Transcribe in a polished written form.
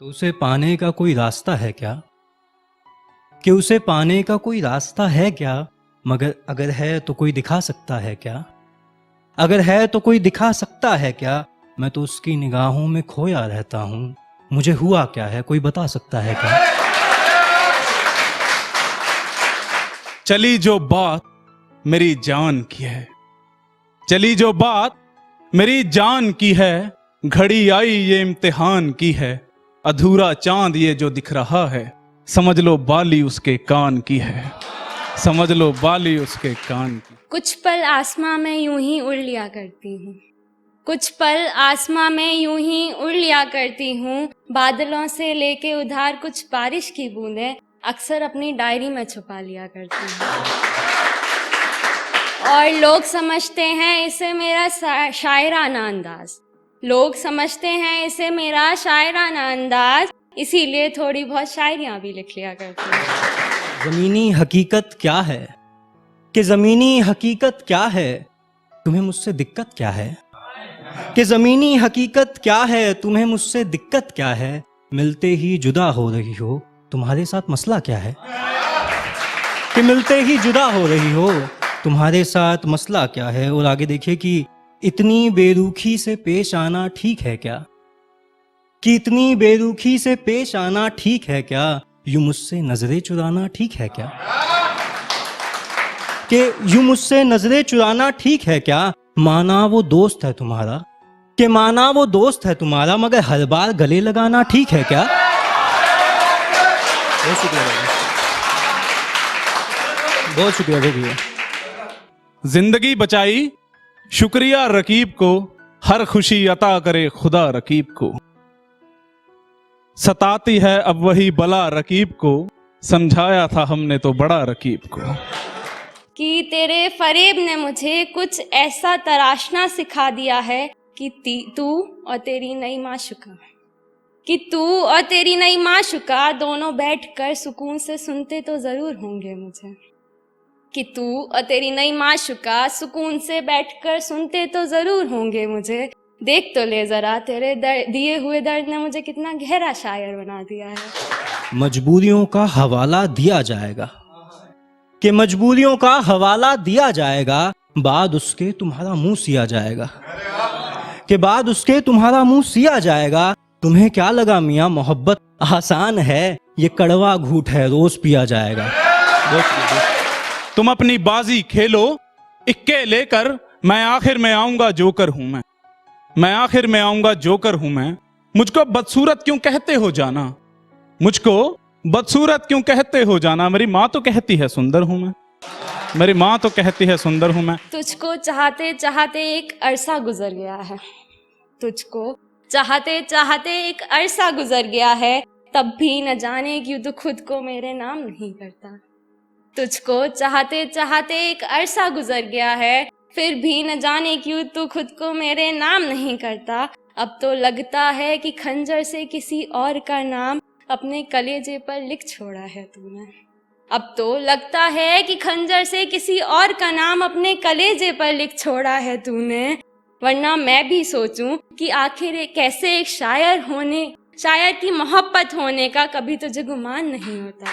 तो उसे पाने का कोई रास्ता है क्या? कि उसे पाने का कोई रास्ता है क्या? मगर अगर है तो कोई दिखा सकता है क्या? अगर है तो कोई दिखा सकता है क्या? मैं तो उसकी निगाहों में खोया रहता हूँ। मुझे हुआ क्या है, कोई बता सकता है क्या? चली जो बात मेरी जान की है, चली जो बात मेरी जान की है, घड़ी आई ये इम्तिहान की है। अधूरा चांद ये जो दिख रहा है, समझ लो बाली उसके कान की है, समझ लो बाली उसके कान की। कुछ पल आसमां में यूं ही उड़ लिया करती हूँ, कुछ पल आसमां में यूं ही उड़ लिया करती हूँ। बादलों से लेके उधार कुछ बारिश की बूंदें अक्सर अपनी डायरी में छुपा लिया करती हूँ। और लोग समझते हैं इसे मेरा शायराना अंदाज, लोग समझते हैं इसे मेरा शायराना अंदाज, इसीलिए थोड़ी बहुत शायरियाँ भी लिख लिया करती हूँ। ज़मीनी हकीकत क्या है? कि ज़मीनी हकीकत क्या है? तुम्हें मुझसे दिक्कत क्या है? कि ज़मीनी हकीकत क्या है? तुम्हें मुझसे दिक्कत क्या है? मिलते ही जुदा हो रही हो, तुम्हारे साथ मसला क्या है? कि मिलते ही जुदा हो रही हो, तुम्हारे साथ मसला क्या है? और आगे देखिए कि इतनी बेरुखी से पेश आना ठीक है क्या? कि इतनी बेरुखी से पेश आना ठीक है क्या? यूं मुझसे नजरें चुराना ठीक है क्या? कि यूं मुझसे नजरें चुराना ठीक है क्या? माना वो दोस्त है तुम्हारा, कि माना वो दोस्त है तुम्हारा, मगर हर बार गले लगाना ठीक है क्या? बहुत शुक्रिया भैया, बहुत शुक्रिया भैया। जिंदगी बचाई शुक्रिया रकीब को, हर खुशी अता करे खुदा रकीब को। सताती है अब वही बला रकीब को, समझाया था हमने तो बड़ा रकीब को। कि तेरे फरेब ने मुझे कुछ ऐसा तराशना सिखा दिया है कि तू और तेरी नई माशुका, कि तू और तेरी नई माशुका दोनों बैठकर सुकून से सुनते तो जरूर होंगे मुझे, कि तू और तेरी नई माशुका सुकून से बैठकर सुनते तो जरूर होंगे मुझे। देख तो ले जरा तेरे दिए हुए दर्द ने मुझे कितना गहरा शायर बना दिया है। मजबूरियों का हवाला दिया जाएगा, कि मजबूरियों का हवाला दिया जाएगा, बाद उसके तुम्हारा मुंह सिया जाएगा, कि बाद उसके तुम्हारा मुंह सिया जाएगा। तुम्हें क्या लगा मियाँ मोहब्बत आसान है, ये कड़वा घूंट है रोज पिया जाएगा। तुम अपनी बाजी खेलो इक्के लेकर, मैं आखिर में आऊंगा जोकर हूं मैं आखिर में आऊंगा जोकर हूं मैं। मुझको बदसूरत क्यों कहते हो जाना, मुझको बदसूरत क्यों कहते हो जाना। मेरी माँ तो कहती है सुंदर हूं मैं, मेरी माँ तो कहती है सुंदर हूं मैं। तुझको चाहते चाहते एक अरसा गुजर गया है, तुझको चाहते चाहते एक अरसा गुजर गया है, तब भी न जाने क्यों तू खुद को मेरे नाम नहीं करता। तुझको चाहते चाहते एक अरसा गुजर गया है, फिर भी न जाने क्यों तू खुद को मेरे नाम नहीं करता। अब तो लगता है कि खंजर से किसी और का नाम अपने कलेजे पर लिख छोड़ा है तूने। अब तो लगता है कि खंजर से किसी और का नाम अपने कलेजे पर लिख छोड़ा है तूने। वरना मैं भी सोचूं कि आखिर कैसे एक शायर की मोहब्बत होने का कभी तुझे गुमान नहीं होता।